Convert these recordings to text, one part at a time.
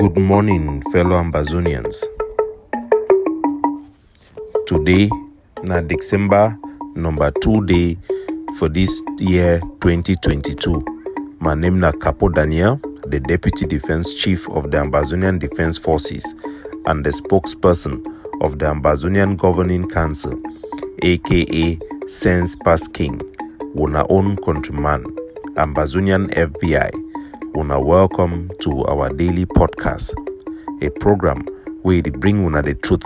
Good morning, fellow Ambazonians. Today, na December number 2 day for this year 2022. My name na Capo Daniel, the Deputy Defense Chief of the Ambazonian Defense Forces and the spokesperson of the Ambazonian Governing Council, aka Sense Pass King, una own countryman, Ambazonian FBI. Una welcome to our daily podcast, a program where it bring una the truth.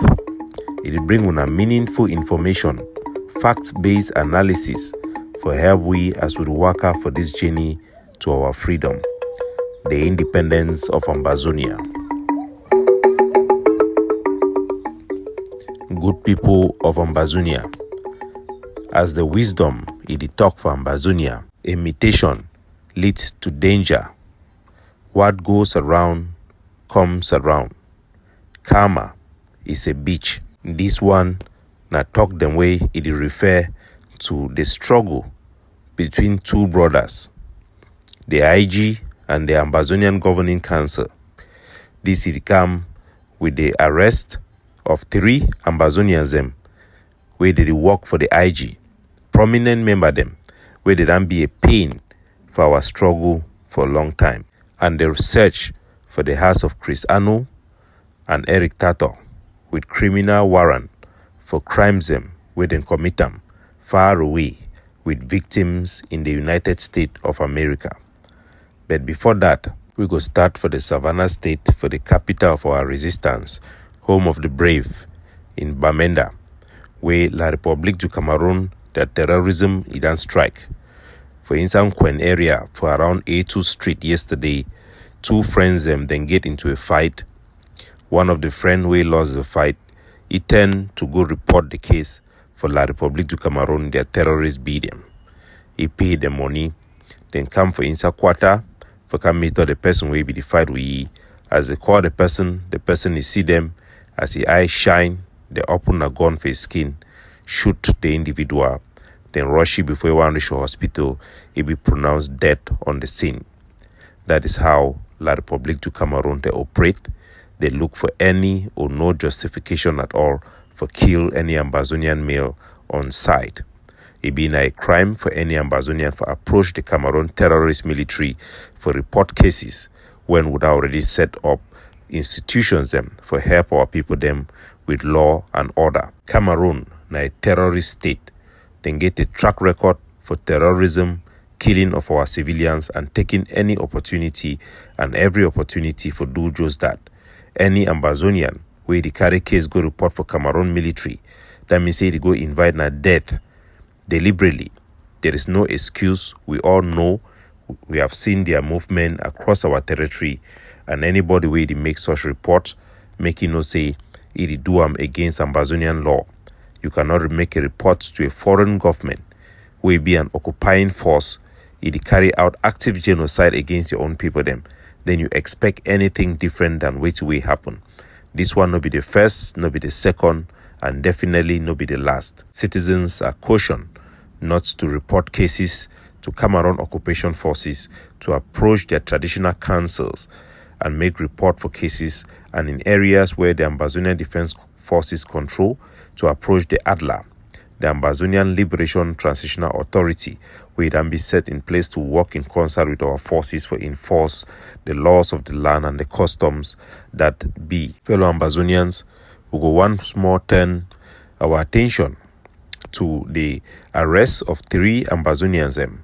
It bring una meaningful information, fact-based analysis for help we as we work out for this journey to our freedom, the independence of Ambazonia. Good people of Ambazonia, as the wisdom it talk for Ambazonia, imitation leads to danger. What goes around comes around. Karma is a bitch. This one na talk them way it refer to the struggle between two brothers, the IG and the Ambazonian Governing Council. This it come with the arrest of 3 Ambazonians them where they work for the IG, prominent member them, where they don't be a pain for our struggle for a long time. And the search for the house of Chris Anu and Eric Tato with criminal warrant for crimes them where they commit them far away with victims in the United States of America. But before that, we go start for the Savannah State, for the capital of our resistance, home of the brave, in Bamenda, where La République du Cameroon, the terrorism it done strike. For instance, Quen area, for around A2 Street yesterday, 2 friends them then get into a fight. One of the friend who lost the fight, he turned to go report the case for La République du Cameroon, their terrorists beat him. He paid the money, then come for inside quarter, for come meet the person who be the fight with ye. As they call the person is see them, as the eyes shine, they open a gun for his skin, shoot the individual, then rush it before one reach the hospital, he be pronounced dead on the scene. That is how La République du Cameroon they operate. They look for any or no justification at all for kill any Ambazonian male on sight. It be a crime for any Ambazonian for approach the Cameroon terrorist military for report cases when would already set up institutions them for help our people them with law and order. Cameroon na a terrorist state. Then get a track record for terrorism, killing of our civilians, and taking any opportunity and every opportunity for do just that. Any Ambazonian where the carry case go report for Cameroon military, that means say they go invite na death deliberately. There is no excuse. We all know, we have seen their movement across our territory, and anybody where they make such report, making no say it do against Ambazonian law. You cannot make a report to a foreign government where be an occupying force, it carry out active genocide against your own people them. Then you expect anything different than which will happen. This one no be the first, no be the second, and definitely no be the last. Citizens are cautioned not to report cases to Cameroon occupation forces, to approach their traditional councils and make report for cases, and in areas where the Ambazonian Defense Forces control, to approach the ADLA, the Ambazonian Liberation Transitional Authority, where it can be set in place to work in concert with our forces for enforce the laws of the land and the customs that be. Fellow Ambazonians, we go one small turn our attention to the arrest of 3 Ambazonians them.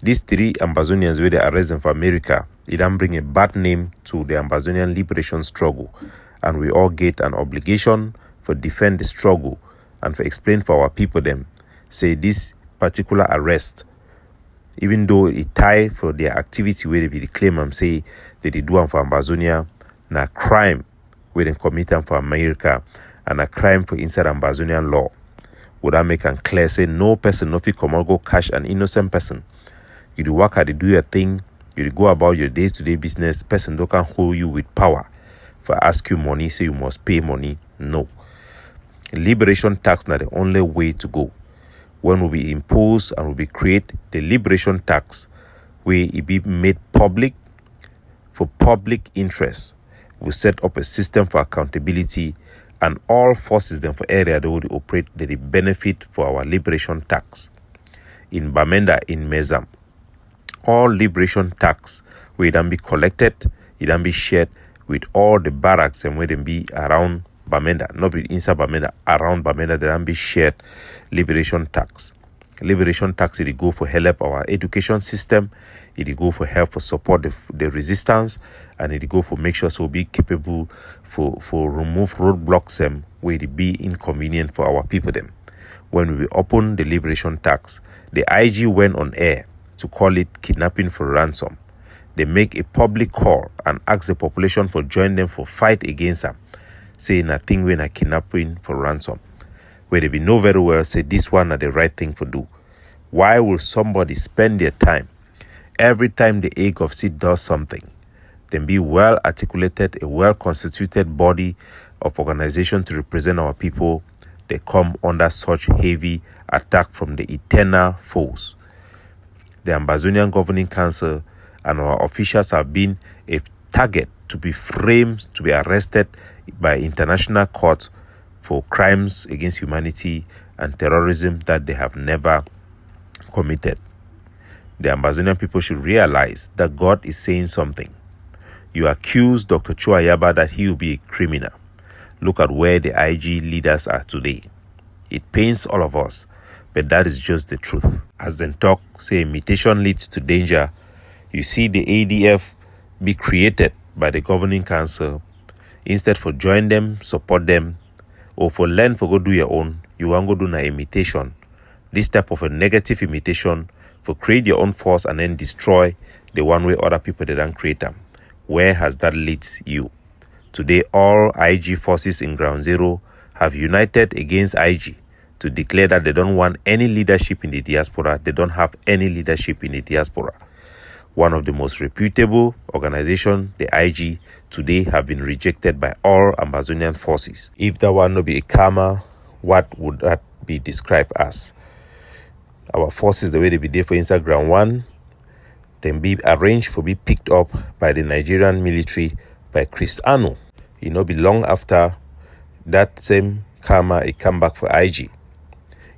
These 3 Ambazonians where they arrest them for America, it can bring a bad name to the Ambazonian liberation struggle, and we all get an obligation for defend the struggle and for explain for our people them. Say this particular arrest, even though it tie for their activity where they be the claim and say that they do them for Ambazonia, na crime where they commit them for America, and a crime for inside Ambazonian law. Would I make and clear say no person no fit come out go catch an innocent person. You do work hard, do your thing, you go about your day-to-day business, person don't can hold you with power for ask you money, say you must pay money. No. Liberation tax not the only way to go. When we impose and we create the liberation tax, where it be made public for public interest, We set up a system for accountability, and all forces them for area they will operate, they benefit for our liberation tax. In Bamenda, in Mezam, all liberation tax will then be collected, it then be shared with all the barracks and where they be around Bamenda, not be inside Bamenda, around Bamenda, they then be shared liberation tax. Liberation tax, it go for help our education system, it go for help for support the resistance, and it go for make sure so be capable for remove roadblocks them where it be inconvenient for our people them. When we open the liberation tax, the IG went on air to call it kidnapping for ransom. They make a public call and ask the population for join them for fight against them, saying a thing when a kidnapping for ransom. Where they be know very well say this one are the right thing to do. Why will somebody spend their time every time the egg of seed does something, then be well articulated, a well constituted body of organization to represent our people, they come under such heavy attack from the eternal foes? The Ambazonian Governing Council and our officials have been a target to be framed, to be arrested by international court for crimes against humanity and terrorism that they have never committed. The Ambazonian people should realize that God is saying something. You accuse Dr. Chuayaba that he will be a criminal. Look at where the IG leaders are today. It pains all of us, but that is just the truth. As they talk, say imitation leads to danger. You see the ADF be created by the governing council. Instead for join them, support them, or for learn for go do your own, you want go do na imitation. This type of a negative imitation for create your own force and then destroy the one way other people they don't create them. Where has that led you? Today, all IG forces in Ground Zero have united against IG to declare that they don't want any leadership in the diaspora. They don't have any leadership in the diaspora. One of the most reputable organizations, the IG, today have been rejected by all Ambazonian forces. If that one not be a karma, what would that be described as? Our forces, the way they be there for inside Ground 1, then be arranged for be picked up by the Nigerian military by Cristiano. It not be long after that same karma, it come back for IG.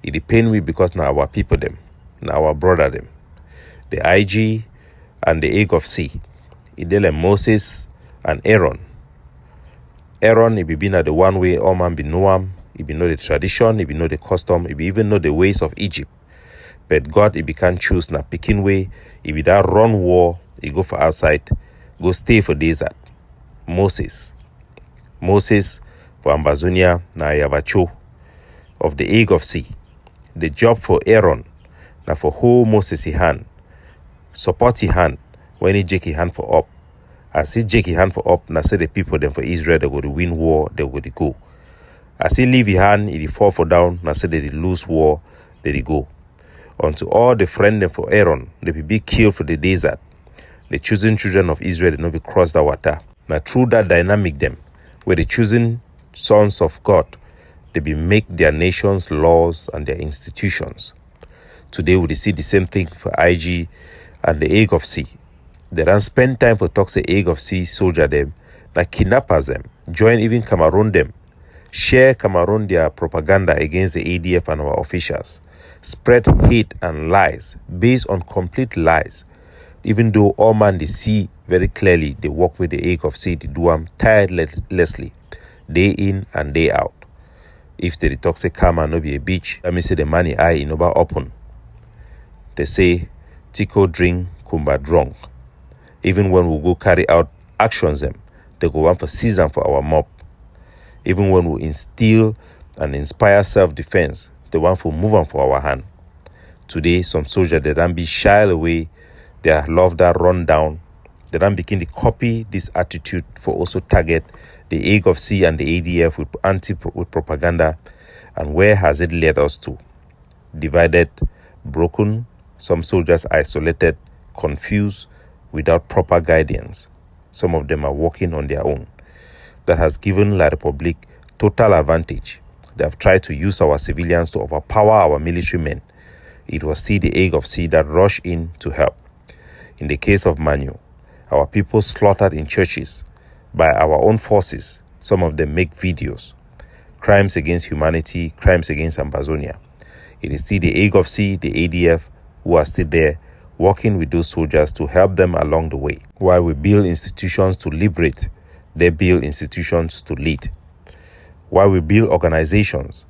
It pain we because now our people them, now our brother them. The IG and the egg of sea. It like Moses and Aaron. Aaron, it be been at the one way all man be know him. It be know the tradition, it be know the custom, it be even know the ways of Egypt. But God, it be can choose na picking way. If it that run war, he go for outside, go stay for desert. Moses for Ambazonia na Yabacho of the egg of sea. The job for Aaron na for whole Moses he hand, support he hand when he jake he hand for up. As he jake he hand for up, na say the people them for Israel they go to win war, they go to go. As he leave he hand, he fall for down, na say they lose war, they go. Unto all the friend them for Aaron, they be killed for the desert. The chosen children of Israel did not be cross the water. Now through that dynamic them, where the chosen sons of God, they be make their nations laws and their institutions. Today we see the same thing for IG and the egg of sea. They don't spend time for talk say egg of sea soldier them, like kidnappers them, join even Cameroon them, share Cameroon their propaganda against the ADF and our officials. Spread hate and lies based on complete lies. Even though all man they see very clearly, they work with the egg of sea, they do them tirelessly, day in and day out. If the toxic karma no be a beach, let me say the money eye in over open. They say Tico drink, Kumba drunk. Even when we go carry out actions them, they go on for season for our mob. Even when we instill and inspire self-defense, they want to move on for our hand. Today, some soldiers, they don't be shy away. They love that run down. They don't begin to copy this attitude for also target the egg of sea and the ADF with propaganda. And where has it led us to? Divided, broken, some soldiers isolated, confused, without proper guidance. Some of them are working on their own. That has given La Republique total advantage. They have tried to use our civilians to overpower our military men. It was still the egg of sea that rushed in to help. In the case of Manu, our people slaughtered in churches, by our own forces. Some of them make videos. Crimes against humanity, crimes against Ambazonia. It is still the AGOVC, the ADF, who are still there working with those soldiers to help them along the way. While we build institutions to liberate, they build institutions to lead. While we build organizations,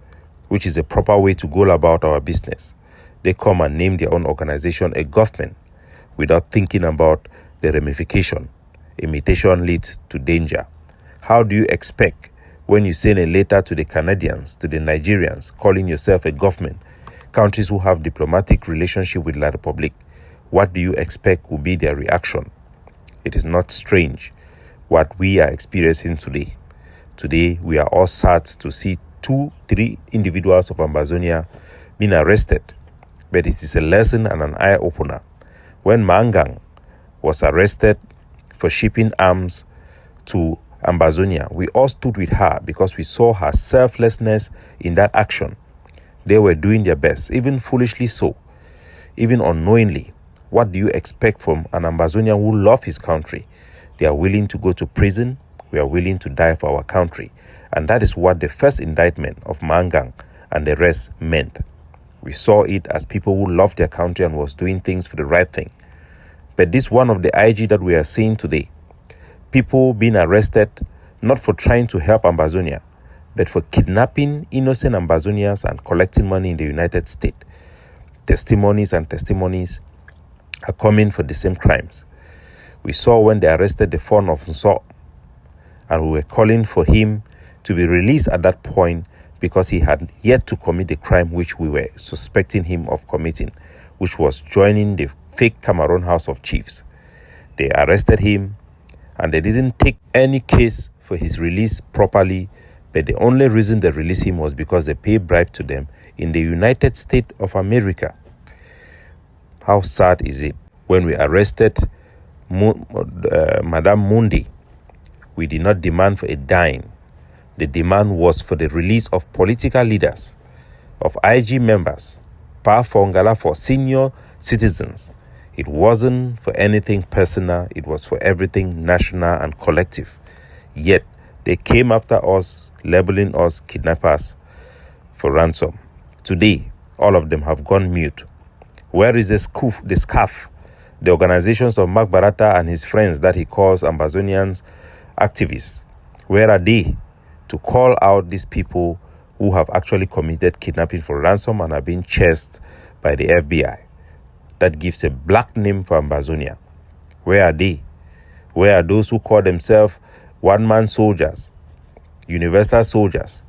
which is a proper way to go about our business, they come and name their own organization a government without thinking about the ramification. Imitation leads to danger. How do you expect when you send a letter to the Canadians, to the Nigerians, calling yourself a government, countries who have diplomatic relationship with La Republique, what do you expect will be their reaction? It is not strange what we are experiencing today. Today, we are all sad to see 2-3 individuals of Ambazonia being arrested. But it is a lesson and an eye-opener. When Mangang was arrested for shipping arms to Ambazonia, we all stood with her because we saw her selflessness in that action. They were doing their best, even foolishly so, even unknowingly. What do you expect from an Ambazonian who loves his country? They are willing to go to prison. We are willing to die for our country. And that is what the first indictment of Mangang and the rest meant. We saw it as people who loved their country and was doing things for the right thing. But this one of the IG that we are seeing today, people being arrested not for trying to help Ambazonia, but for kidnapping innocent Ambazonians and collecting money in the United States. Testimonies are coming for the same crimes. We saw when they arrested the phone of Nso, and we were calling for him to be released at that point because he had yet to commit the crime which we were suspecting him of committing, which was joining the fake Cameroon House of Chiefs. They arrested him, and they didn't take any case for his release properly, but the only reason they released him was because they paid bribe to them in the United States of America. How sad is it? When we arrested Madame Mundi, we did not demand for a dime. The demand was for the release of political leaders, of IG members, Fongala for senior citizens. It wasn't for anything personal, it was for everything national and collective. Yet, they came after us, labeling us kidnappers for ransom. Today, all of them have gone mute. Where is the SCAF, the organizations of Mark Barata and his friends that he calls Ambazonians activists? Where are they to call out these people who have actually committed kidnapping for ransom and are being chased by the FBI? That gives a black name for Ambazonia. Where are they? Where are those who call themselves one-man soldiers, universal soldiers?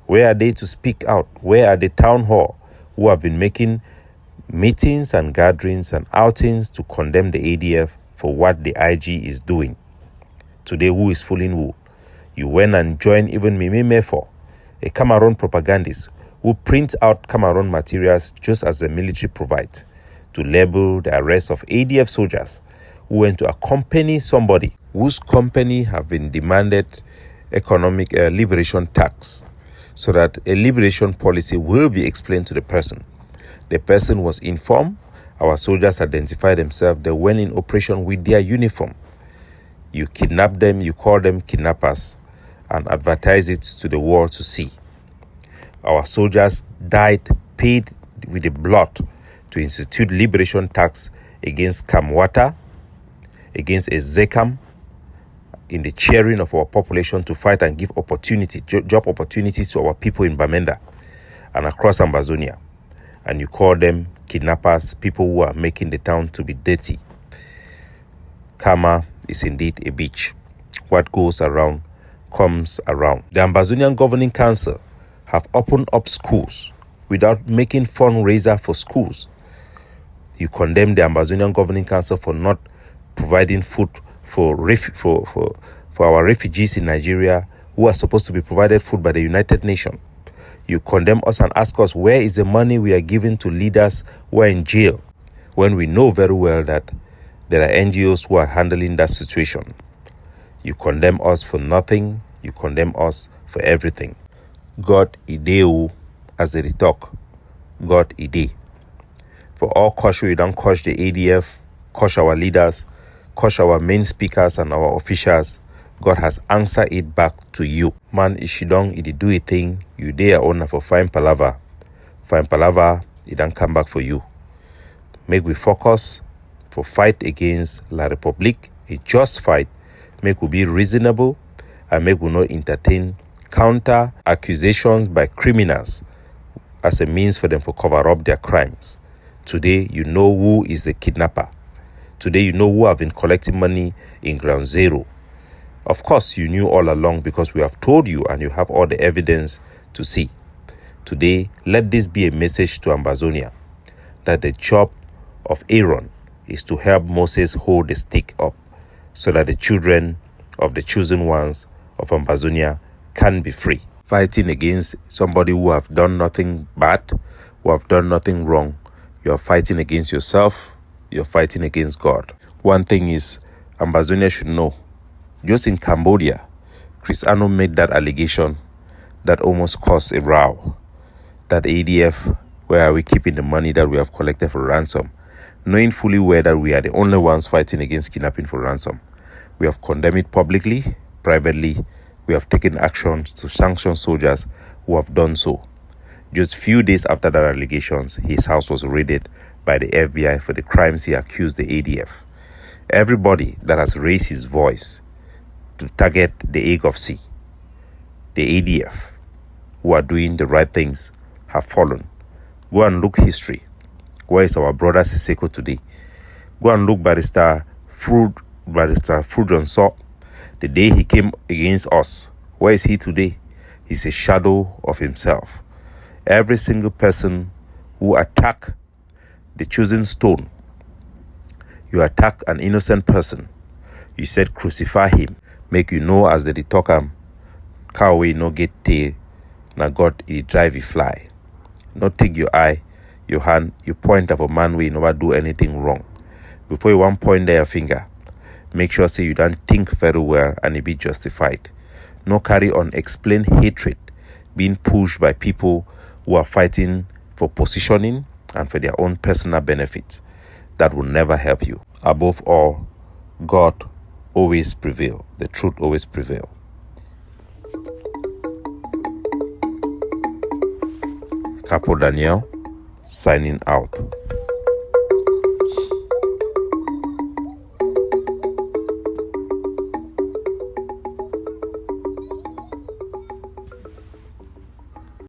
Where are they to speak out? Where are the town hall who have been making meetings and gatherings and outings to condemn the ADF for what the IG is doing? Today, who is fooling who? You went and joined even Mimi Mefo, a Cameroon propagandist who prints out Cameroon materials just as the military provides, to label the arrest of ADF soldiers who went to accompany somebody whose company have been demanded economic liberation tax, so that a liberation policy will be explained to the person. The person was informed. Our soldiers identified themselves. They went in operation with their uniform. You kidnap them, you call them kidnappers, and advertise it to the world to see. Our soldiers died, paid with the blood to institute liberation tax against Kamwata, against Ezekam, in the cheering of our population to fight and give opportunity, job opportunities to our people in Bamenda and across Ambazonia. And you call them kidnappers, people who are making the town to be dirty. Karma is indeed a bitch. What goes around comes around. The Ambazonian Governing Council have opened up schools without making fundraiser for schools. You condemn the Ambazonian Governing Council for not providing food for our refugees in Nigeria who are supposed to be provided food by the United Nations. You condemn us and ask us, where is the money we are giving to leaders who are in jail, when we know very well that there are NGOs who are handling that situation. You condemn us for nothing. You condemn us for everything. God ideu, as they talk. God ide. For all caution, we don't caution the ADF, caution our leaders, caution our main speakers and our officials. God has answered it back to you. Man, if you don't, it do a thing, you dare owner for fine palava. Fine palava, it don't come back for you. Make we focus for fight against La Republique, a just fight. Make we be reasonable and make we not entertain counter accusations by criminals as a means for them to cover up their crimes. Today, you know who is the kidnapper. Today, you know who have been collecting money in Ground Zero. Of course, you knew all along because we have told you and you have all the evidence to see. Today, let this be a message to Ambazonia that the job of Aaron is to help Moses hold the stick up so that the children of the chosen ones of Ambazonia can be free. Fighting against somebody who have done nothing bad, who have done nothing wrong, you are fighting against yourself, you're fighting against God. One thing is, Ambazonia should know, just in Cambodia, Cristiano made that allegation that almost caused a row. That ADF, where are we keeping the money that we have collected for ransom? Knowing fully well that we are the only ones fighting against kidnapping for ransom. We have condemned it publicly, privately. We have taken actions to sanction soldiers who have done so. Just few days after that allegations, his house was raided by the FBI for the crimes he accused the ADF. Everybody that has raised his voice to target the AGOFC, the ADF, who are doing the right things, have fallen. Go and look history. Where is our brother Siseko today? Go and look Barrister Frudon Saw. The day he came against us, where is he today? He's a shadow of himself. Every single person who attack the chosen stone, you attack an innocent person, you said crucify him, make you know as the talk am, cow way no get tail, na God he drive he fly. Not take your eye, your hand, you point at a man where you never do anything wrong. Before you want point there your finger, make sure say you don't think very well and it be justified. No carry on explain hatred being pushed by people who are fighting for positioning and for their own personal benefit. That will never help you. Above all, God always prevail. The truth always prevail. Capo Daniel, signing out.